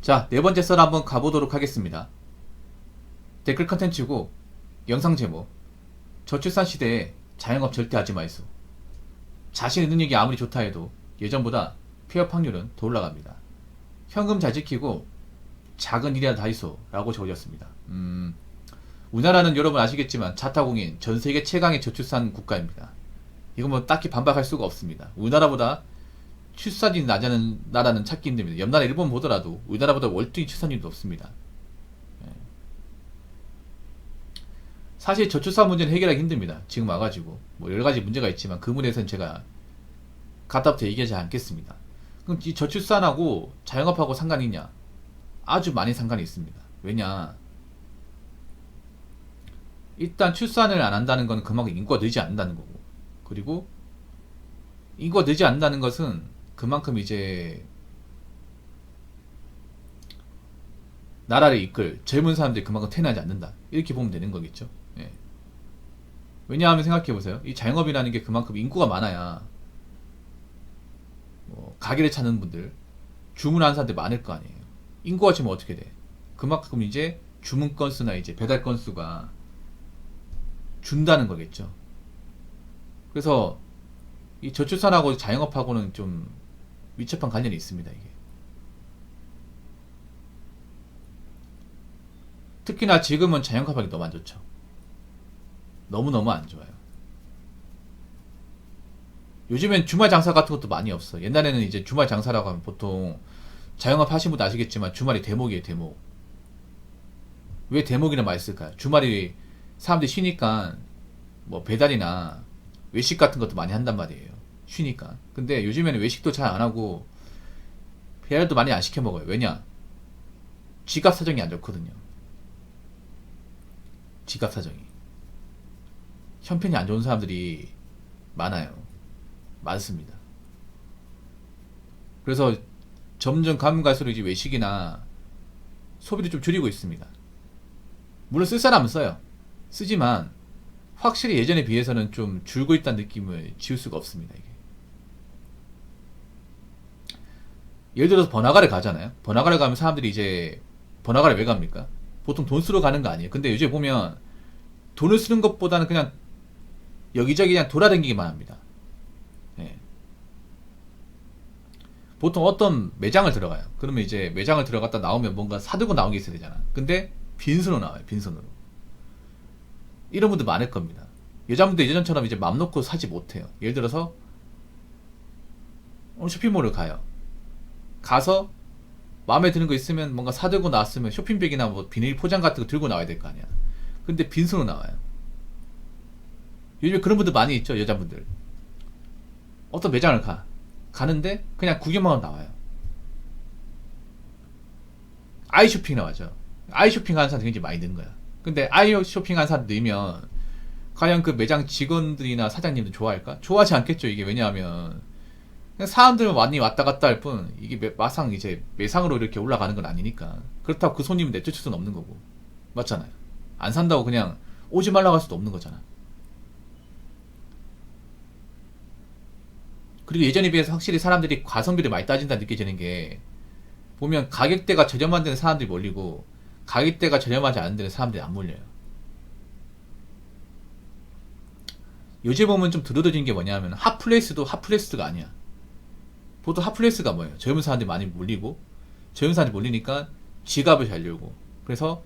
자, 네 번째 썰 한번 가보도록 하겠습니다. 댓글 컨텐츠고 영상 제목: 저출산 시대에 자영업 절대 하지 마이소. 자신의 능력이 아무리 좋다 해도 예전보다 폐업 확률은 더 올라갑니다. 현금 잘 지키고 작은 일이라도 다 있어 라고 적어졌습니다. 우리나라는 여러분 아시겠지만 자타공인 전세계 최강의 저출산 국가입니다. 이건 뭐 딱히 반박할 수가 없습니다. 우리나라보다 출산율이 낮은 나라는 찾기 힘듭니다. 옆나라 일본 보더라도 우리나라보다 월등히 출산율이 높습니다. 사실 저출산 문제는 해결하기 힘듭니다. 지금 와가지고 뭐 여러가지 문제가 있지만 그 문제에서는 제가 갖다부터 얘기하지 않겠습니다. 그럼 이 저출산하고 자영업하고 상관이 있냐? 아주 많이 상관이 있습니다. 왜냐, 일단 출산을 안 한다는 건 그만큼 인구가 늘지 않는다는 거고, 그리고 인구가 늘지 않는다는 것은 그만큼 이제 나라를 이끌 젊은 사람들이 그만큼 태어나지 않는다, 이렇게 보면 되는 거겠죠. 예. 왜냐하면 생각해보세요. 이 자영업이라는 게 그만큼 인구가 많아야 뭐 가게를 찾는 분들, 주문하는 사람들이 많을 거 아니에요. 인구가 지금 어떻게 돼? 그만큼 이제 주문 건수나 이제 배달 건수가 준다는 거겠죠. 그래서 이 저출산하고 자영업하고는 좀 밀접한 관련이 있습니다. 이게 특히나 지금은 자영업하기 너무 안 좋죠. 너무너무 안 좋아요. 요즘엔 주말 장사 같은 것도 많이 없어. 옛날에는 이제 주말 장사라고 하면 보통 자영업 하신 분도 아시겠지만 주말이 대목이에요. 대목. 왜 대목이나 많이 쓸까요? 주말이 사람들이 쉬니까 뭐 배달이나 외식 같은 것도 많이 한단 말이에요. 쉬니까. 근데 요즘에는 외식도 잘 안 하고 배달도 많이 안 시켜 먹어요. 왜냐? 지갑 사정이 안 좋거든요. 지갑 사정이. 형편이 안 좋은 사람들이 많아요. 많습니다. 그래서 점점 가면 갈수록 이제 외식이나 소비를 좀 줄이고 있습니다. 물론 쓸 사람은 써요. 쓰지만 확실히 예전에 비해서는 좀 줄고 있다는 느낌을 지울 수가 없습니다. 이게. 예를 들어서 번화가를 가잖아요. 번화가를 가면 사람들이 이제 번화가를 왜 갑니까? 보통 돈 쓰러 가는 거 아니에요. 근데 요즘 보면 돈을 쓰는 것보다는 그냥 여기저기 그냥 돌아다니기만 합니다. 예. 보통 어떤 매장을 들어가요. 그러면 이제 매장을 들어갔다 나오면 뭔가 사들고 나온 게 있어야 되잖아. 근데 빈손으로 나와요. 빈손으로. 이런 분들 많을 겁니다. 여자분들 예전처럼 이제 맘 놓고 사지 못해요. 예를 들어서 쇼핑몰을 가요. 가서 마음에 드는 거 있으면 뭔가 사들고 나왔으면 쇼핑백이나 뭐 비닐 포장 같은 거 들고 나와야 될 거 아니야. 근데 빈손으로 나와요. 요즘에 그런 분들 많이 있죠. 여자분들. 어떤 매장을 가는데 그냥 구경만 하고 나와요. 아이 쇼핑 나와죠. 아이 쇼핑 하는 사람들이 굉장히 많이 는 거야. 근데 아이 쇼핑 하는 사람 늘면 과연 그 매장 직원들이나 사장님들 좋아할까? 좋아하지 않겠죠. 이게 왜냐하면 그냥 사람들은 많이 왔다 갔다 할 뿐 이게 마상 이제 매상으로 이렇게 올라가는 건 아니니까. 그렇다고 그 손님을 내쫓을 수는 없는 거고. 맞잖아요. 안 산다고 그냥 오지 말라고 할 수도 없는 거잖아. 그리고 예전에 비해서 확실히 사람들이 가성비를 많이 따진다 느껴지는 게, 보면 가격대가 저렴한 데는 사람들이 몰리고 가격대가 저렴하지 않은 데는 사람들이 안 몰려요. 요즘 보면 좀 드러져진 게 뭐냐면 핫플레이스도 핫플레이스가 아니야. 보통 핫플레이스가 뭐예요? 젊은 사람들이 많이 몰리고, 젊은 사람들이 몰리니까 지갑을 잘 열고, 그래서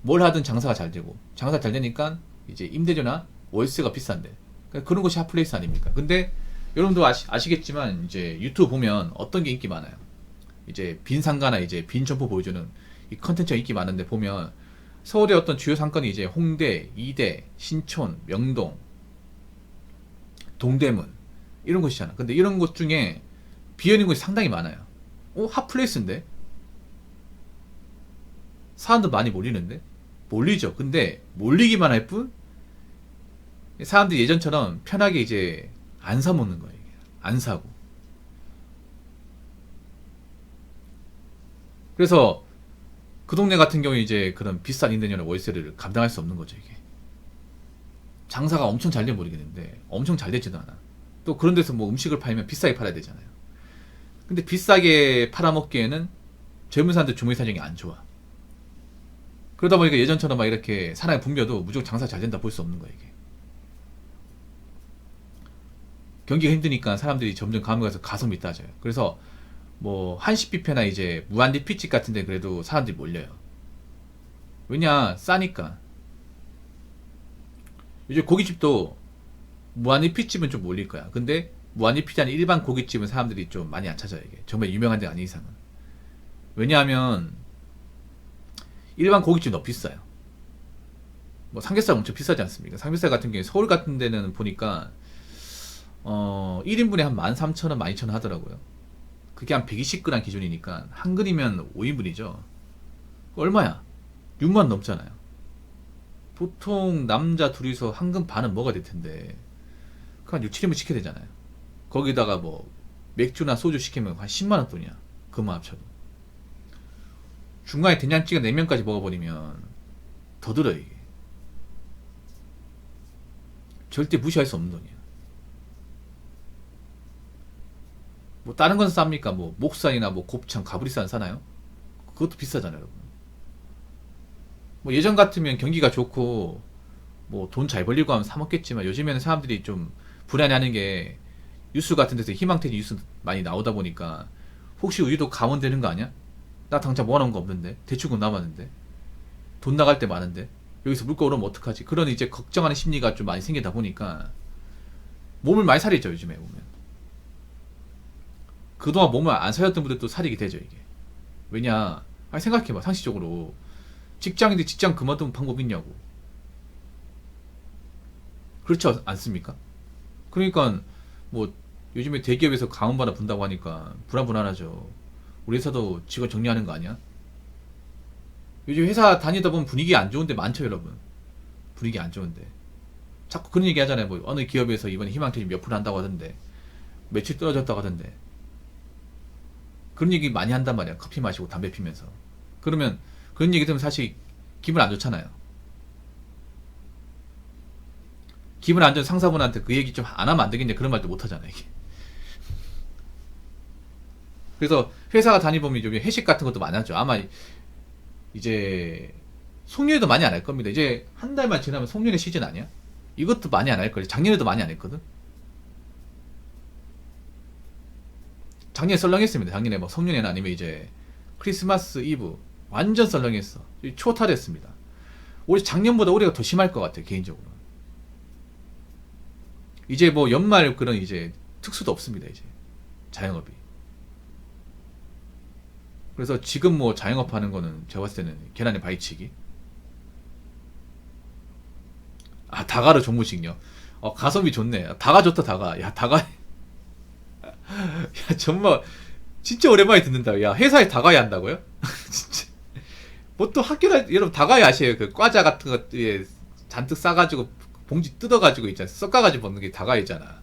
뭘 하든 장사가 잘 되고, 장사 잘 되니까 이제 임대료나 월세가 비싼데, 그러니까 그런 것이 핫플레이스 아닙니까? 근데 여러분도 아시겠지만 이제 유튜브 보면 어떤 게 인기 많아요? 이제 빈 상가나 이제 빈 점포 보여주는 이 컨텐츠가 인기 많은데, 보면 서울의 어떤 주요 상권이 이제 홍대, 이대, 신촌, 명동, 동대문 이런 곳이잖아. 근데 이런 곳 중에 비어있는 곳이 상당히 많아요. 핫플레이스인데? 사람들 많이 몰리는데? 몰리죠. 근데 몰리기만 할 뿐 사람들이 예전처럼 편하게 이제 안 사먹는 거예요. 안 사고. 그래서 그 동네 같은 경우에 이제 그런 비싼 임대료나 월세를 감당할 수 없는 거죠. 이게 장사가 엄청 잘 되면 모르겠는데 엄청 잘 되지도 않아. 또 그런 데서 뭐 음식을 팔면 비싸게 팔아야 되잖아요. 근데 비싸게 팔아먹기에는 젊은 사람들 주머니 사정이 안 좋아. 그러다 보니까 예전처럼 막 이렇게 사람이 붐벼도 무조건 장사 잘 된다 볼 수 없는 거야 이게. 경기가 힘드니까 사람들이 점점 감을 가서 가성비 따져요. 그래서 뭐 한식 뷔페나 이제 무한리 핏집 같은데 그래도 사람들이 몰려요. 왜냐, 싸니까. 요즘 고깃집도 무한리 핏집은 좀 몰릴 거야. 근데 무한리 핏이 아닌 일반 고깃집은 사람들이 좀 많이 안 찾아요. 이게 정말 유명한 데 아닌 이상은. 왜냐하면 일반 고깃집 너무 비싸요. 뭐 삼겹살 엄청 비싸지 않습니까? 삼겹살 같은 경우에 서울 같은 데는 보니까 1인분에 한 13,000원, 12,000원 하더라고요. 그게 한 120g 기준이니까 한 그리면 5인분이죠. 얼마야? 6만 넘잖아요. 보통 남자 둘이서 한 근 반은 먹어야 될 텐데 그한 6, 7인분 시켜야 되잖아요. 거기다가 뭐 맥주나 소주 시키면 한 10만원 돈이야. 그만 합쳐도. 중간에 된장찌개 4명까지 먹어버리면 더 들어요 이게. 절대 무시할 수 없는 돈이야. 뭐 다른 건 쌉니까? 뭐 목살이나 뭐 곱창, 가브리살 사나요? 그것도 비싸잖아요 여러분. 뭐 예전 같으면 경기가 좋고 뭐 돈 잘 벌리고 하면 사 먹겠지만 요즘에는 사람들이 좀 불안해하는 게 뉴스 같은 데서 희망퇴직 뉴스 많이 나오다 보니까 혹시 우리도 감원되는 거 아니야? 나 당장 모아놓은 거 없는데 대출금 남았는데 돈 나갈 때 많은데 여기서 물가 오르면 어떡하지? 그런 이제 걱정하는 심리가 좀 많이 생기다 보니까 몸을 많이 사리죠 요즘에 보면. 그동안 몸을 안 사렸던 분들도 사리게 되죠 이게. 왜냐, 아니 생각해봐 상식적으로 직장인데 직장 그만두면 방법 있냐고. 그렇지 않습니까? 그러니까 뭐 요즘에 대기업에서 강원받아 분다고 하니까 불안불안하죠. 우리 회사도 직원 정리하는 거 아니야? 요즘 회사 다니다 보면 분위기 안 좋은데 많죠 여러분. 분위기 안 좋은데 자꾸 그런 얘기 하잖아요. 뭐 어느 기업에서 이번에 희망퇴직 몇 프로 한다고 하던데 매출 떨어졌다고 하던데. 그런 얘기 많이 한단 말이야. 커피 마시고 담배 피면서. 그러면 그런 얘기 들으면 사실 기분 안 좋잖아요. 기분 안 좋은 상사분한테 그 얘기 좀 안 하면 안 되겠냐 그런 말도 못 하잖아요 이게. 그래서 회사가 다니보면 요즘 회식 같은 것도 많이 하죠. 아마 이제 송년회도 많이 안 할 겁니다. 이제 한 달만 지나면 송년회 시즌 아니야? 이것도 많이 안 할 거예요. 작년에도 많이 안 했거든. 작년에 썰렁했습니다. 작년에 뭐 송년회나 아니면 이제 크리스마스 이브 완전 썰렁했어. 초타됐습니다. 올해 작년보다 올해가 더 심할 것 같아요 개인적으로. 이제 뭐 연말 그런 이제 특수도 없습니다 이제 자영업이. 그래서 지금 뭐 자영업 하는 거는 제가 봤을 때는 계란에 바위치기. 아 다가로 종무식요. 가성비 좋네. 다가 좋다 다가. 야 다가. 야 정말 진짜 오랜만에 듣는다. 야 회사에 다가야 한다고요? 진짜. 보통 학교다 여러분 다가야 아시에요? 그 과자 같은 거에 잔뜩 싸가지고 봉지 뜯어가지고 있잖아. 섞어가지고 먹는 게 다가이잖아.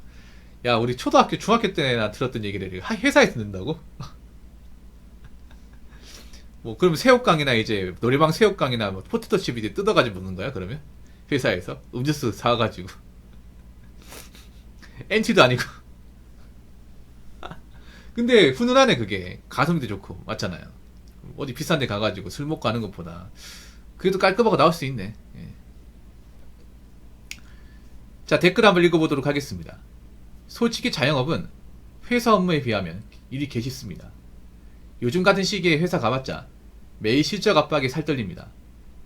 야 우리 초등학교 중학교 때나 들었던 얘기를 회사에 듣는다고? 뭐 그러면 새우깡이나 이제 노래방 새우깡이나 뭐 포테토칩 이제 뜯어가지고 먹는 거야 그러면? 회사에서 음료수 사가지고 엔티도 아니고. 근데 훈훈하네 그게. 가성비도 좋고 맞잖아요. 어디 비싼 데 가가지고 술 먹고 하는 것보다 그래도 깔끔하고 나올 수 있네. 예. 자 댓글 한번 읽어보도록 하겠습니다. 솔직히 자영업은 회사 업무에 비하면 일이 개 쉽습니다. 요즘 같은 시기에 회사 가봤자 매일 실적 압박에 살떨립니다.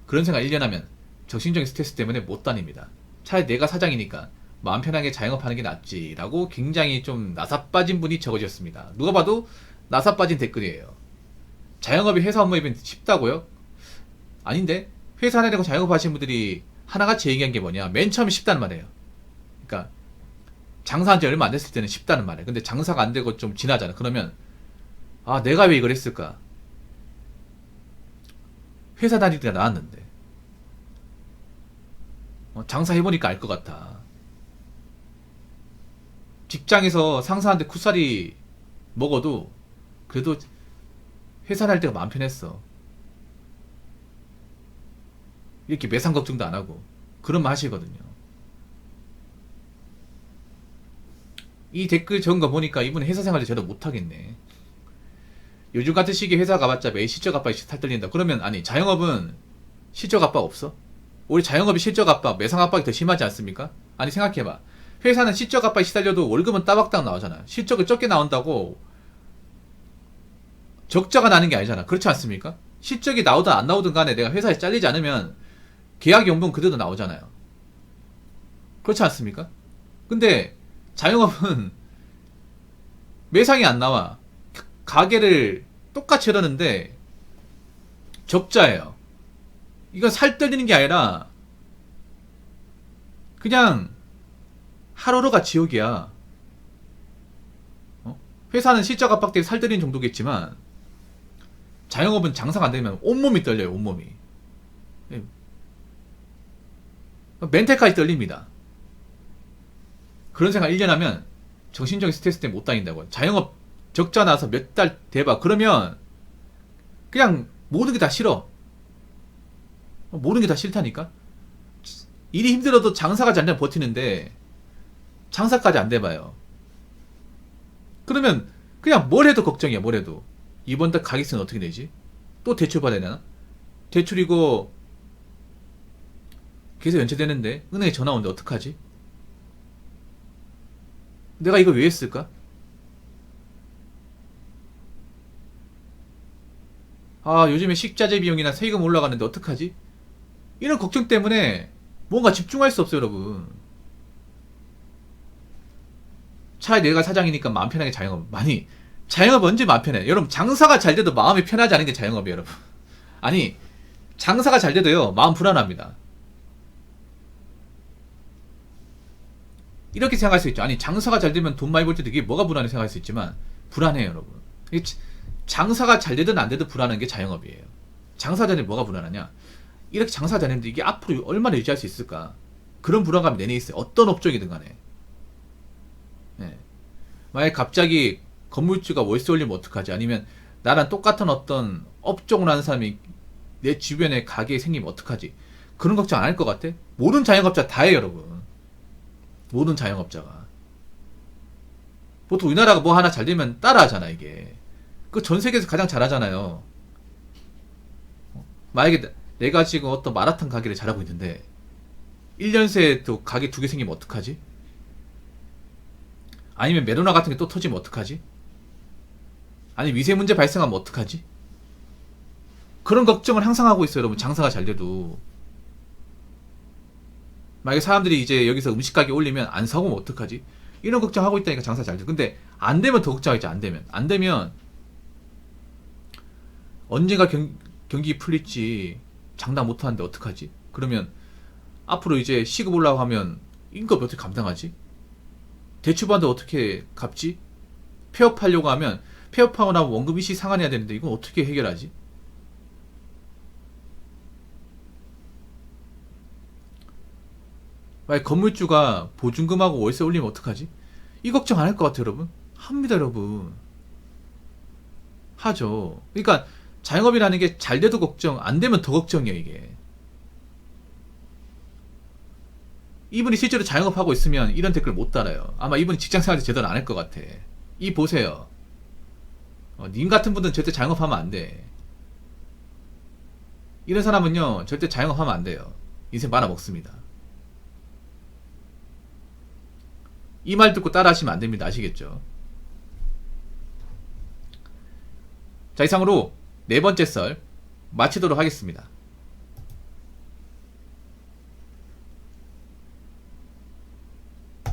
그런 생각 1년 하면 정신적인 스트레스 때문에 못 다닙니다. 차라리 내가 사장이니까 마음 편하게 자영업하는 게 낫지 라고 굉장히 좀 나사 빠진 분이 적어주셨습니다. 누가 봐도 나사 빠진 댓글이에요. 자영업이 회사 업무에 비하면 쉽다고요? 아닌데 회사 하나 내고 자영업 하시는 분들이 하나같이 얘기한 게 뭐냐, 맨 처음에 쉽다는 말이에요. 그러니까 장사한 지 얼마 안 됐을 때는 쉽다는 말이에요. 근데 장사가 안 되고 좀 지나잖아. 그러면 아 내가 왜 이걸 했을까? 회사 다닐 때가 나았는데 장사해보니까 알 것 같아. 직장에서 상사한테 쿠사리 먹어도 그래도 회사 다닐 때가 마음 편했어. 이렇게 매상 걱정도 안 하고 그런 말 하시거든요. 이 댓글 적은 거 보니까 이분은 회사 생활을 제대로 못하겠네. 요즘 같은 시기에 회사 가봤자 매일 실적 압박이 살떨린다. 그러면 아니 자영업은 실적 압박 없어? 우리 자영업이 실적 압박, 매상 압박이 더 심하지 않습니까? 아니 생각해봐. 회사는 실적 압박이 시달려도 월급은 따박따박 나오잖아. 실적을 적게 나온다고 적자가 나는 게 아니잖아. 그렇지 않습니까? 실적이 나오든 안 나오든 간에 내가 회사에 잘리지 않으면 계약 연봉 그대로 나오잖아요. 그렇지 않습니까? 근데 자영업은 매상이 안 나와. 가게를 똑같이 열었는데 적자예요. 이건 살 떨리는 게 아니라 그냥 하루하루가 지옥이야. 회사는 실적 압박 때문에 살 떨리는 정도겠지만 자영업은 장사가 안 되면 온몸이 떨려요. 온몸이. 멘탈까지 떨립니다. 그런 생각 1년 하면 정신적인 스트레스 때문에 못 다닌다고요. 자영업 적자 나서 몇 달 대박 그러면 그냥 모든 게 다 싫어. 모든 게 다 싫다니까. 일이 힘들어도 장사가 잘 되면 버티는데 장사까지 안 돼봐요. 그러면 그냥 뭘 해도 걱정이야. 뭘 해도 이번 달 가격세는 어떻게 되지? 또 대출 받아야 되나? 대출이고 계속 연체되는데 은행에 전화 오는데 어떡하지? 내가 이거 왜 했을까? 아 요즘에 식자재 비용이나 세금 올라가는데 어떡하지? 이런 걱정 때문에 뭔가 집중할 수 없어요 여러분. 차라리 내가 사장이니까 마음 편하게 자영업. 많이 자영업 언제 마음 편해? 여러분 장사가 잘 돼도 마음이 편하지 않은 게 자영업이에요 여러분. 아니 장사가 잘 돼도요 마음 불안합니다. 이렇게 생각할 수 있죠. 아니 장사가 잘 되면 돈 많이 벌 때도 이게 뭐가 불안해 생각할 수 있지만 불안해요 여러분. 장사가 잘 되든 안 되든 불안한 게 자영업이에요. 장사 잘 되면 뭐가 불안하냐? 이렇게 장사 잘 되는데 이게 앞으로 얼마나 유지할 수 있을까? 그런 불안감이 내내 있어요. 어떤 업종이든 간에. 네. 만약에 갑자기 건물주가 월세 올리면 어떡하지? 아니면 나랑 똑같은 어떤 업종을 하는 사람이 내 주변에 가게에 생기면 어떡하지? 그런 걱정 안 할 것 같아? 모든 자영업자 다 해요 여러분. 모든 자영업자가. 보통 우리나라가 뭐 하나 잘 되면 따라하잖아 이게. 그 전 세계에서 가장 잘하잖아요. 만약에 내가 지금 어떤 마라탕 가게를 잘하고 있는데 1년 새에 또 가게 2개 생기면 어떡하지? 아니면 메로나 같은 게 또 터지면 어떡하지? 아니 미세문제 발생하면 어떡하지? 그런 걱정을 항상 하고 있어요 여러분. 장사가 잘 돼도. 만약에 사람들이 이제 여기서 음식 가게 올리면 안 사고 면 어떡하지? 이런 걱정하고 있다니까 장사 잘 돼. 근데 안 되면 더 걱정하겠지. 안 되면 언젠가 경기 풀릴지 장담 못하는데 어떡하지? 그러면 앞으로 이제 시급 올라가고 하면 임금 어떻게 감당하지? 대출받는데 어떻게 갚지? 폐업하려고 하면 폐업하고 나면 원금 일시 상환해야 되는데 이건 어떻게 해결하지? 만약 건물주가 보증금하고 월세 올리면 어떡하지? 이 걱정 안 할 것 같아요 여러분? 합니다 여러분. 하죠. 그러니까 자영업이라는 게 잘 돼도 걱정, 안 되면 더 걱정이에요 이게. 이분이 실제로 자영업하고 있으면 이런 댓글 못 달아요. 아마 이분이 직장생활도 제대로 안 할 것 같아. 이 보세요. 님 같은 분들은 절대 자영업하면 안 돼. 이런 사람은요 절대 자영업하면 안 돼요. 인생 말아먹습니다. 이 말 듣고 따라 하시면 안 됩니다. 아시겠죠? 자 이상으로 네 번째 썰 마치도록 하겠습니다.